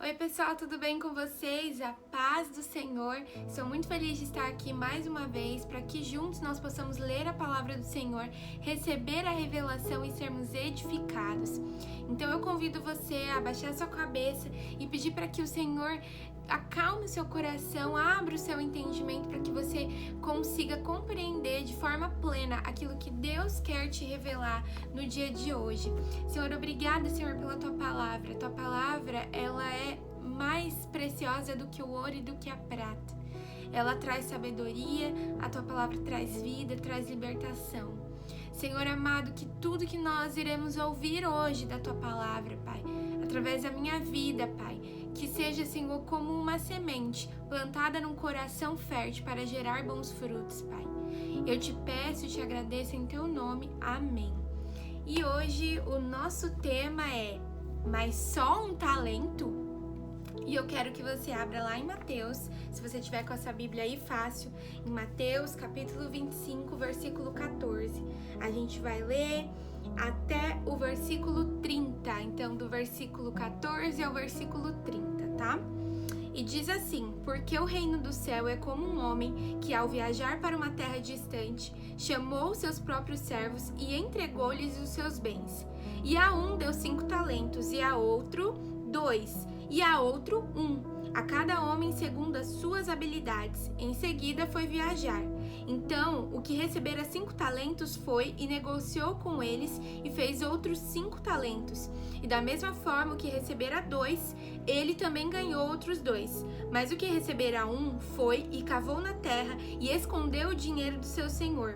Oi pessoal, tudo bem com vocês? A paz do Senhor. Estou muito feliz de estar aqui mais uma vez para que juntos nós possamos ler a palavra do Senhor, receber a revelação e sermos edificados. Então eu convido você a baixar sua cabeça e pedir para que o Senhor acalme o seu coração, abra o seu entendimento para que você consiga compreender de forma plena aquilo que Deus quer te revelar no dia de hoje. Senhor, obrigada, Senhor, pela Tua palavra. Tua palavra, ela é mais preciosa do que o ouro e do que a prata. Ela traz sabedoria, a Tua palavra traz vida, traz libertação. Senhor amado, que tudo que nós iremos ouvir hoje da Tua palavra, Pai, através da minha vida, Pai, que seja, Senhor, como uma semente plantada num coração fértil para gerar bons frutos, Pai. Eu te peço e te agradeço em Teu nome. Amém. E hoje o nosso tema é Mas só um talento? E eu quero que você abra lá em Mateus, se você tiver com essa Bíblia aí fácil, em Mateus capítulo 25, versículo 14. A gente vai ler até o versículo 30, então do versículo 14 ao versículo 30, tá? E diz assim: porque o reino do céu é como um homem que, ao viajar para uma terra distante, chamou seus próprios servos e entregou-lhes os seus bens. E a um deu 5 talentos, e a outro 2, e a outro 1, a cada homem segundo as suas habilidades. Em seguida foi viajar. Então o que recebera 5 talentos foi e negociou com eles e fez outros 5 talentos. E da mesma forma o que recebera 2, ele também ganhou outros 2. Mas o que recebera 1 foi e cavou na terra e escondeu o dinheiro do seu senhor.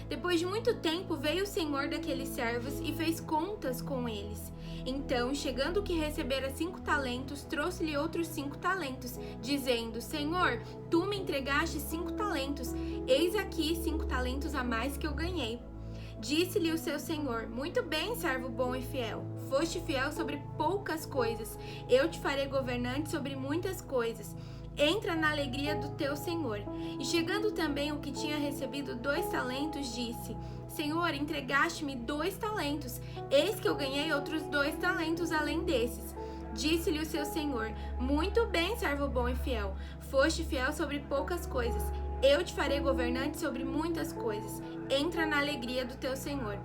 Depois de muito tempo veio o senhor daqueles servos e fez contas com eles. Então, chegando o que recebera 5 talentos, trouxe-lhe outros 5 talentos, dizendo: Senhor, tu me entregaste 5 talentos, eis aqui 5 talentos a mais que eu ganhei. Disse-lhe o seu senhor: muito bem, servo bom e fiel. Foste fiel sobre poucas coisas, eu te farei governante sobre muitas coisas. Entra na alegria do teu senhor. E chegando também o que tinha recebido 2 talentos, disse: Senhor, entregaste-me 2 talentos, eis que eu ganhei outros 2 talentos além desses. Disse-lhe o seu senhor: muito bem, servo bom e fiel. Foste fiel sobre poucas coisas, eu te farei governante sobre muitas coisas. Entra na alegria do teu senhor.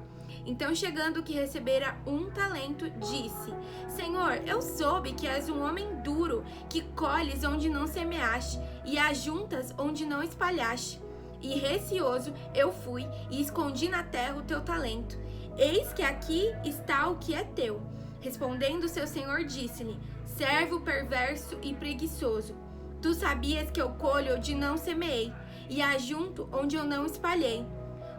Então, chegando o que recebera 1 talento, disse: Senhor, eu soube que és um homem duro, que colhes onde não semeaste e ajuntas onde não espalhaste. E receoso eu fui e escondi na terra o teu talento. Eis que aqui está o que é teu. Respondendo seu senhor, disse-lhe: servo perverso e preguiçoso. Tu sabias que eu colho onde não semeei e ajunto onde eu não espalhei.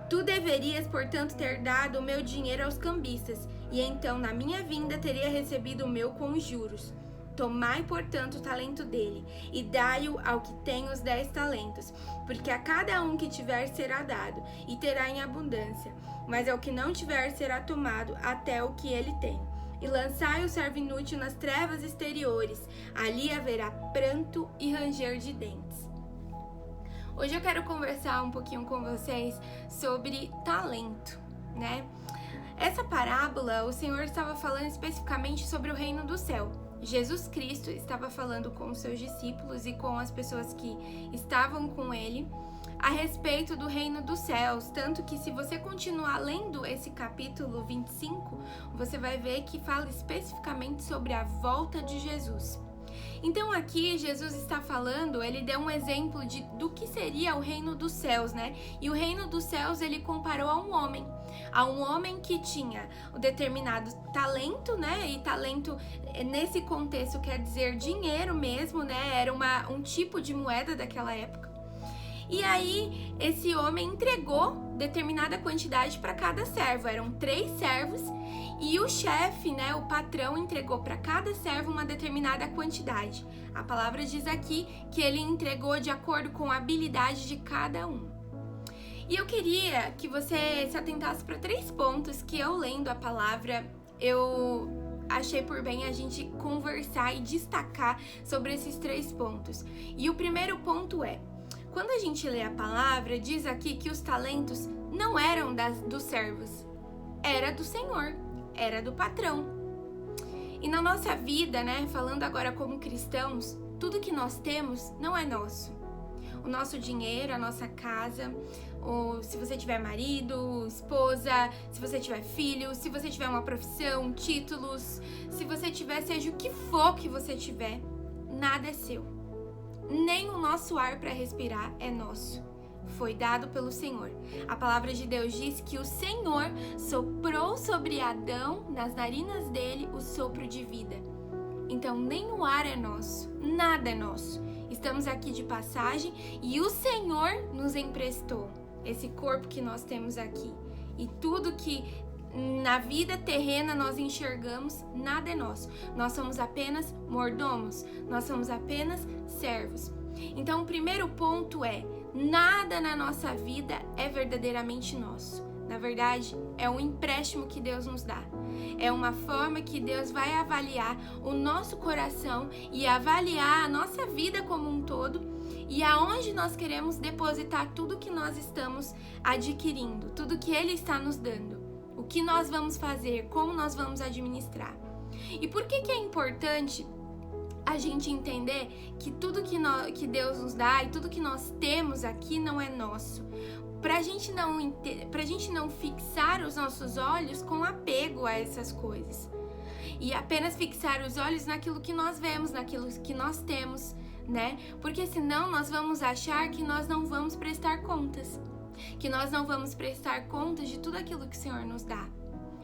Tu deverias, portanto, ter dado o meu dinheiro aos cambistas, e então, na minha vinda, teria recebido o meu com os juros. Tomai, portanto, o talento dele, e dai-o ao que tem os 10 talentos, porque a cada um que tiver será dado, e terá em abundância, mas ao que não tiver será tomado até o que ele tem. E lançai o servo inútil nas trevas exteriores, ali haverá pranto e ranger de dentes. Hoje eu quero conversar um pouquinho com vocês sobre talento, né? Essa parábola, o Senhor estava falando especificamente sobre o reino do céu. Jesus Cristo estava falando com os seus discípulos e com as pessoas que estavam com ele a respeito do reino dos céus, tanto que se você continuar lendo esse capítulo 25, você vai ver que fala especificamente sobre a volta de Jesus. Então aqui Jesus está falando, ele deu um exemplo do que seria o reino dos céus, né? E o reino dos céus ele comparou a um homem que tinha o determinado talento, né? E talento nesse contexto quer dizer dinheiro mesmo, né? Era um tipo de moeda daquela época. E aí esse homem entregou determinada quantidade para cada servo, eram 3 servos. E o chefe, né, o patrão, entregou para cada servo uma determinada quantidade. A palavra diz aqui que ele entregou de acordo com a habilidade de cada um. E eu queria que você se atentasse para 3 pontos que eu lendo a palavra, eu achei por bem a gente conversar e destacar sobre esses 3 pontos. E o primeiro ponto é: quando a gente lê a palavra, diz aqui que os talentos não eram dos servos, era do Senhor, era do patrão. E na nossa vida, né, falando agora como cristãos, tudo que nós temos não é nosso. O nosso dinheiro, a nossa casa, ou se você tiver marido, esposa, se você tiver filho, se você tiver uma profissão, títulos, se você tiver, seja o que for que você tiver, nada é seu. Nem o nosso ar para respirar é nosso. Foi dado pelo Senhor. A palavra de Deus diz que o Senhor soprou sobre Adão, nas narinas dele, o sopro de vida. Então nem o ar é nosso, nada é nosso. Estamos aqui de passagem e o Senhor nos emprestou esse corpo que nós temos aqui. E tudo que na vida terrena nós enxergamos, nada é nosso. Nós somos apenas mordomos, nós somos apenas servos. Então o primeiro ponto é: nada na nossa vida é verdadeiramente nosso. Na verdade, é um empréstimo que Deus nos dá. É uma forma que Deus vai avaliar o nosso coração e avaliar a nossa vida como um todo e aonde nós queremos depositar tudo que nós estamos adquirindo, tudo que Ele está nos dando. O que nós vamos fazer, como nós vamos administrar. E por que é importante a gente entender que tudo que Deus nos dá e tudo que nós temos aqui não é nosso? Pra gente não fixar os nossos olhos com apego a essas coisas. E apenas fixar os olhos naquilo que nós vemos, naquilo que nós temos, né? Porque senão nós vamos achar que nós não vamos prestar contas. Que nós não vamos prestar contas de tudo aquilo que o Senhor nos dá.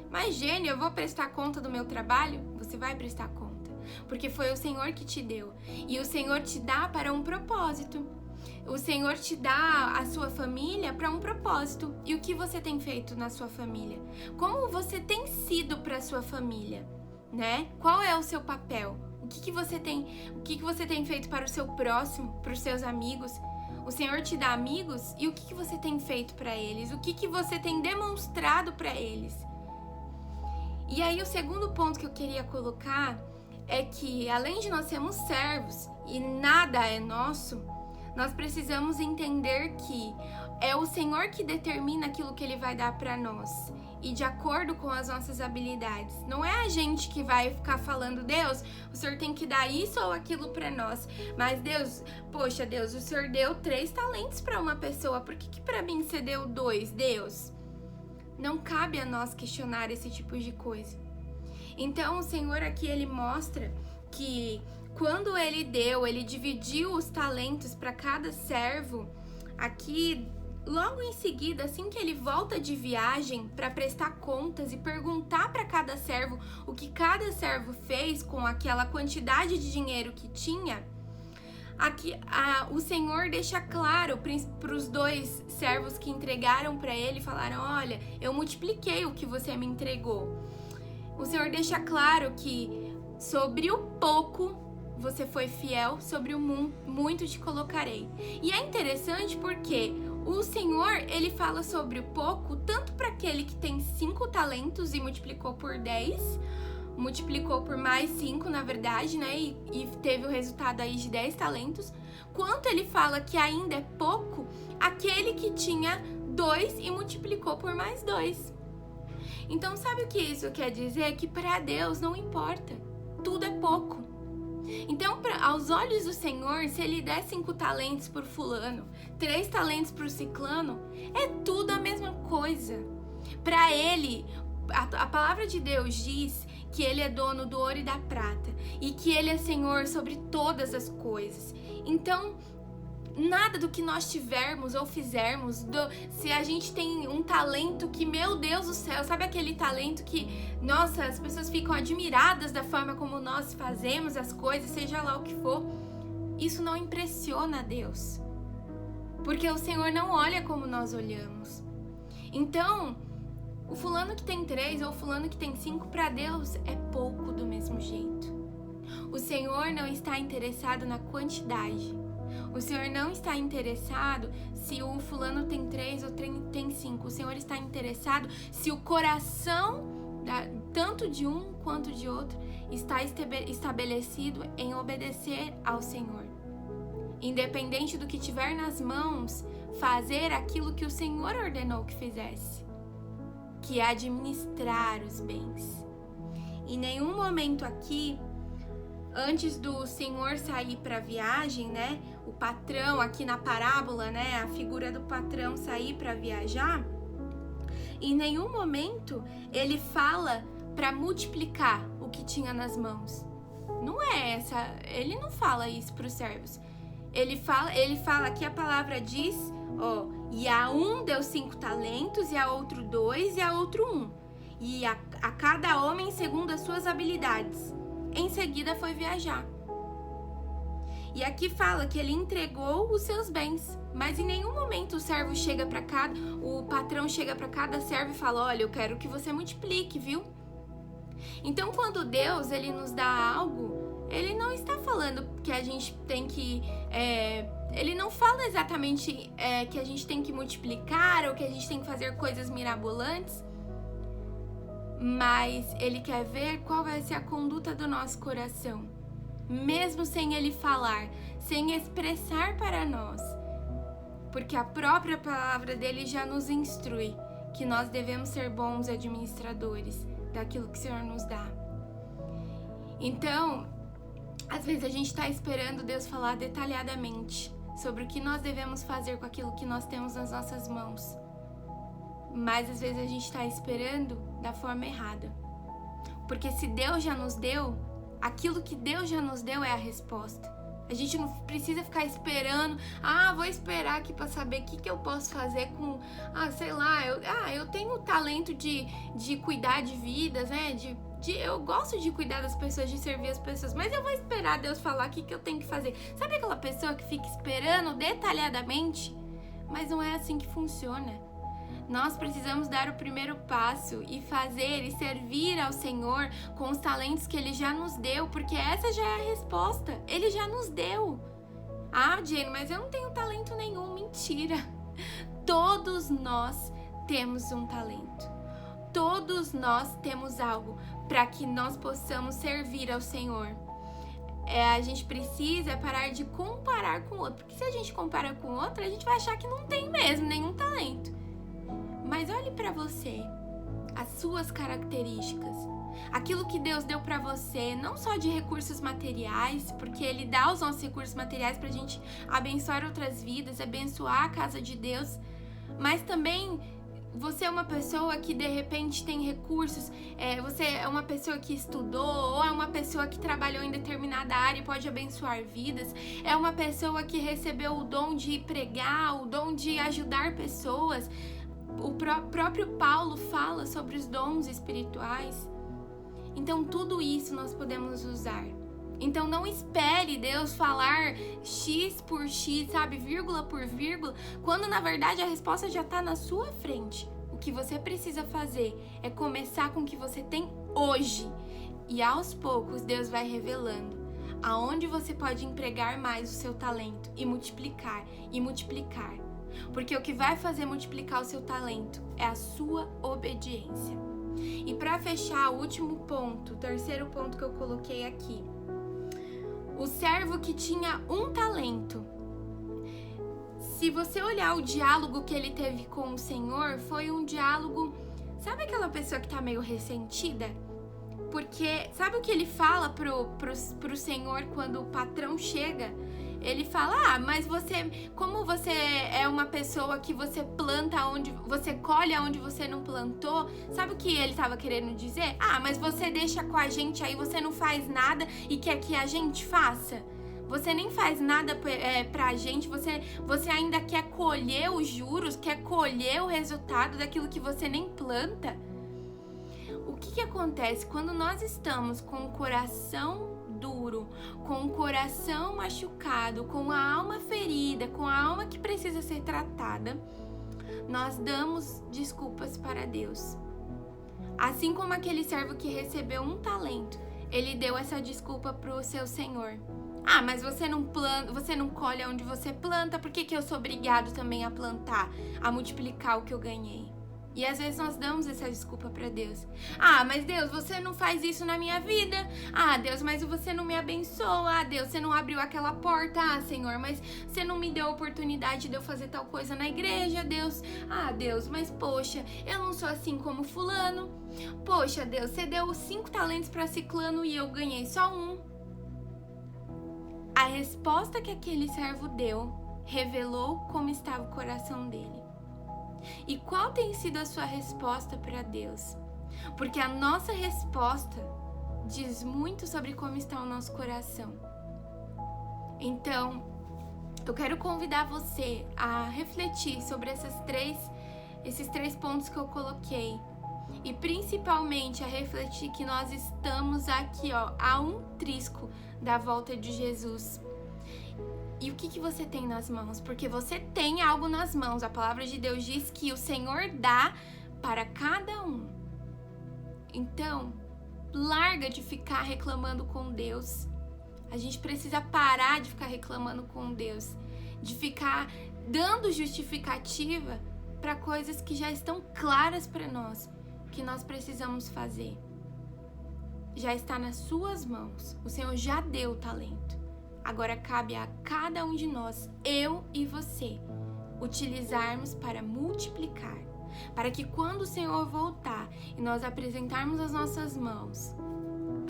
Mas, Gênia, eu vou prestar conta do meu trabalho? Você vai prestar conta. Porque foi o Senhor que te deu. E o Senhor te dá para um propósito. O Senhor te dá a sua família para um propósito. E o que você tem feito na sua família? Como você tem sido para a sua família, né? Qual é o seu papel? O que você tem feito para o seu próximo, para os seus amigos? O Senhor te dá amigos e o que você tem feito para eles? O que você tem demonstrado para eles? E aí o segundo ponto que eu queria colocar é que, além de nós sermos servos e nada é nosso, nós precisamos entender que é o Senhor que determina aquilo que Ele vai dar para nós e de acordo com as nossas habilidades. Não é a gente que vai ficar falando: Deus, o Senhor tem que dar isso ou aquilo para nós. Mas Deus, poxa, Deus, o Senhor deu 3 talentos para uma pessoa, por que para mim você deu 2, Deus? Não cabe a nós questionar esse tipo de coisa. Então o Senhor aqui, Ele mostra que quando Ele dividiu os talentos para cada servo, aqui, logo em seguida, assim que Ele volta de viagem para prestar contas e perguntar para cada servo o que cada servo fez com aquela quantidade de dinheiro que tinha, aqui o Senhor deixa claro para os 2 servos que entregaram para Ele, falaram: olha, eu multipliquei o que você me entregou. O Senhor deixa claro que sobre o pouco você foi fiel, sobre o muito te colocarei. E é interessante porque o Senhor, Ele fala sobre o pouco, tanto para aquele que tem 5 talentos e multiplicou por 10, multiplicou por mais 5, na verdade, né? E teve o resultado aí de 10 talentos, quanto Ele fala que ainda é pouco, aquele que tinha 2 e multiplicou por mais 2. Então, sabe o que isso quer dizer? Que para Deus não importa, tudo é pouco. Então, aos olhos do Senhor, se Ele der 5 talentos por fulano, 3 talentos por ciclano, é tudo a mesma coisa. Para Ele, a palavra de Deus diz que Ele é dono do ouro e da prata e que Ele é Senhor sobre todas as coisas. Então, nada do que nós tivermos ou fizermos, se a gente tem um talento que, meu Deus do céu, sabe aquele talento que, nossa, as pessoas ficam admiradas da forma como nós fazemos as coisas, seja lá o que for, isso não impressiona a Deus, porque o Senhor não olha como nós olhamos. Então, o fulano que tem 3 ou o fulano que tem 5, para Deus é pouco do mesmo jeito. O Senhor não está interessado na quantidade. O Senhor não está interessado se o fulano tem 3 ou tem 5. O Senhor está interessado se o coração, tanto de um quanto de outro, está estabelecido em obedecer ao Senhor. Independente do que tiver nas mãos, fazer aquilo que o Senhor ordenou que fizesse, que é administrar os bens. Em nenhum momento aqui, antes do Senhor sair para a viagem, né? O patrão aqui na parábola, né? A figura do patrão sair para viajar. Em nenhum momento ele fala para multiplicar o que tinha nas mãos. Não é essa, ele não fala isso para os servos. Ele fala que a palavra diz, ó, e a um deu 5 talentos, e a outro 2, e a outro 1. E a cada homem segundo as suas habilidades. Em seguida foi viajar. E aqui fala que ele entregou os seus bens, mas em nenhum momento o patrão chega para cada servo e fala, olha, eu quero que você multiplique, viu? Então, quando Deus ele nos dá algo, ele não está falando que a gente tem que... ele não fala exatamente que a gente tem que multiplicar ou que a gente tem que fazer coisas mirabolantes, mas ele quer ver qual vai ser a conduta do nosso coração. Mesmo sem ele falar, sem expressar para nós. Porque a própria palavra dele já nos instrui que nós devemos ser bons administradores daquilo que o Senhor nos dá. Então, às vezes a gente está esperando Deus falar detalhadamente sobre o que nós devemos fazer com aquilo que nós temos nas nossas mãos. Mas às vezes a gente está esperando da forma errada. Porque se Deus já nos deu, aquilo que Deus já nos deu é a resposta. A gente não precisa ficar esperando, vou esperar aqui para saber o que eu posso fazer com, sei lá, eu tenho o talento de cuidar de vidas, né? Eu gosto de cuidar das pessoas, de servir as pessoas, mas eu vou esperar Deus falar o que eu tenho que fazer. Sabe aquela pessoa que fica esperando detalhadamente? Mas não é assim que funciona. Nós precisamos dar o primeiro passo e fazer e servir ao Senhor com os talentos que Ele já nos deu, porque essa já é a resposta. Ele já nos deu. Jane, mas eu não tenho talento nenhum. Mentira. Todos nós temos um talento. Todos nós temos algo para que nós possamos servir ao Senhor. A gente precisa parar de comparar com o outro, porque se a gente compara com o outro, a gente vai achar que não tem mesmo nenhum talento. Mas olhe para você, as suas características, aquilo que Deus deu para você, não só de recursos materiais, porque Ele dá os nossos recursos materiais para a gente abençoar outras vidas, abençoar a casa de Deus, mas também você é uma pessoa que de repente tem recursos, você é uma pessoa que estudou, ou é uma pessoa que trabalhou em determinada área e pode abençoar vidas, é uma pessoa que recebeu o dom de pregar, o dom de ajudar pessoas. O próprio Paulo fala sobre os dons espirituais. Então, tudo isso nós podemos usar. Então, não espere Deus falar X por X, sabe? Vírgula por vírgula, quando na verdade a resposta já está na sua frente. O que você precisa fazer é começar com o que você tem hoje. E aos poucos, Deus vai revelando aonde você pode empregar mais o seu talento e multiplicar e multiplicar. Porque o que vai fazer multiplicar o seu talento é a sua obediência. E para fechar, o último ponto, o terceiro ponto que eu coloquei aqui. O servo que tinha um talento. Se você olhar o diálogo que ele teve com o Senhor, foi um diálogo... Sabe aquela pessoa que tá meio ressentida? Porque sabe o que ele fala pro Senhor quando o patrão chega? Ele fala, mas como você é uma pessoa que você planta onde, você colhe onde você não plantou, sabe o que ele estava querendo dizer? Mas você deixa com a gente aí, você não faz nada e quer que a gente faça? Você nem faz nada pra gente, você ainda quer colher os juros, quer colher o resultado daquilo que você nem planta? O que acontece quando nós estamos com o coração duro, com o coração machucado, com a alma ferida, com a alma que precisa ser tratada? Nós damos desculpas para Deus. Assim como aquele servo que recebeu um talento, ele deu essa desculpa para o seu senhor. Mas você não planta, você não colhe onde você planta, por que eu sou obrigado também a plantar, a multiplicar o que eu ganhei? E às vezes nós damos essa desculpa para Deus. Ah, mas Deus, você não faz isso na minha vida. Ah, Deus, mas você não me abençoa. Ah, Deus, você não abriu aquela porta. Ah, Senhor, mas você não me deu a oportunidade de eu fazer tal coisa na igreja, Deus. Ah, Deus, mas poxa, eu não sou assim como fulano. Poxa, Deus, você deu 5 talentos para ciclano e eu ganhei só 1. A resposta que aquele servo deu revelou como estava o coração dele. E qual tem sido a sua resposta para Deus? Porque a nossa resposta diz muito sobre como está o nosso coração. Então, eu quero convidar você a refletir sobre esses três pontos que eu coloquei. E principalmente a refletir que nós estamos aqui, a um trisco da volta de Jesus. E o que você tem nas mãos? Porque você tem algo nas mãos. A palavra de Deus diz que o Senhor dá para cada um. Então, larga de ficar reclamando com Deus. A gente precisa parar de ficar reclamando com Deus. De ficar dando justificativa para coisas que já estão claras para nós, que nós precisamos fazer. Já está nas suas mãos. O Senhor já deu o talento. Agora cabe a cada um de nós, eu e você, utilizarmos para multiplicar. Para que quando o Senhor voltar e nós apresentarmos as nossas mãos,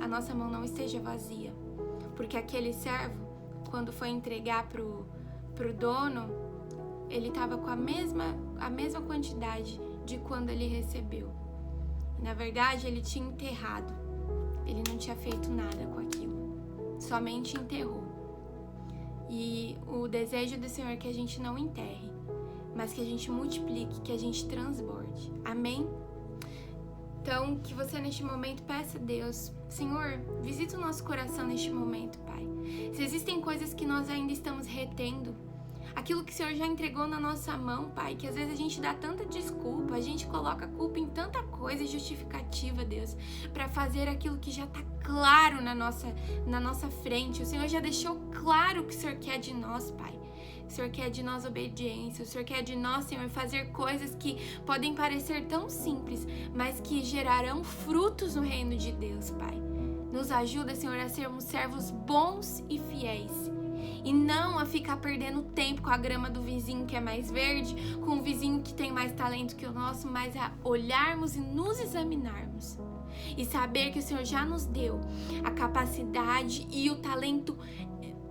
a nossa mão não esteja vazia. Porque aquele servo, quando foi entregar pro dono, ele estava com a mesma quantidade de quando ele recebeu. Na verdade, ele tinha enterrado. Ele não tinha feito nada com aquilo. Somente enterrou. E o desejo do Senhor é que a gente não enterre, mas que a gente multiplique, que a gente transborde. Amém? Então, que você neste momento peça a Deus: Senhor, visita o nosso coração neste momento, Pai. Se existem coisas que nós ainda estamos retendo, aquilo que o Senhor já entregou na nossa mão, Pai, que às vezes a gente dá tanta desculpa, a gente coloca a culpa em tanta coisa justificativa, Deus, para fazer aquilo que já está claro na nossa frente. O Senhor já deixou claro o que o Senhor quer de nós, Pai. O Senhor quer de nós obediência, o Senhor quer de nós, Senhor, fazer coisas que podem parecer tão simples, mas que gerarão frutos no reino de Deus, Pai. Nos ajuda, Senhor, a sermos servos bons e fiéis. E não a ficar perdendo tempo com a grama do vizinho que é mais verde, com o vizinho que tem mais talento que o nosso, mas a olharmos e nos examinarmos. E saber que o Senhor já nos deu a capacidade e o talento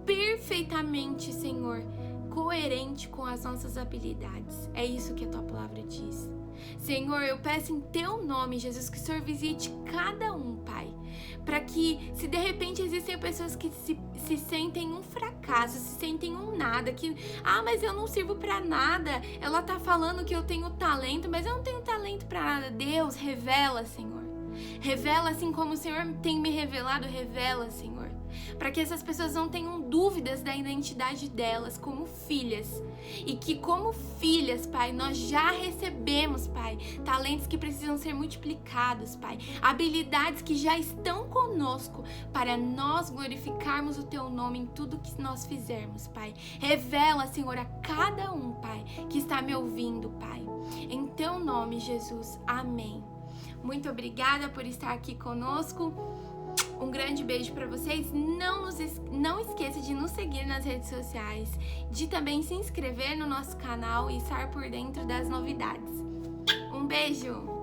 perfeitamente, Senhor, coerente com as nossas habilidades. É isso que a Tua palavra diz. Senhor, eu peço em Teu nome, Jesus, que o Senhor visite cada um, Pai. Para que, se de repente existem pessoas que se sentem um fracasso, se sentem um nada, que, mas eu não sirvo para nada, ela tá falando que eu tenho talento, mas eu não tenho talento para nada. Deus, revela, Senhor. Revela assim como o Senhor tem me revelado, revela, Senhor. Para que essas pessoas não tenham dúvidas da identidade delas como filhas. E que como filhas, Pai, nós já recebemos, Pai, talentos que precisam ser multiplicados, Pai. Habilidades que já estão conosco para nós glorificarmos o Teu nome em tudo que nós fizermos, Pai. Revela, Senhor, a cada um, Pai, que está me ouvindo, Pai. Em Teu nome, Jesus. Amém. Muito obrigada por estar aqui conosco. Um grande beijo para vocês. Não esqueça de nos seguir nas redes sociais, de também se inscrever no nosso canal e estar por dentro das novidades. Um beijo!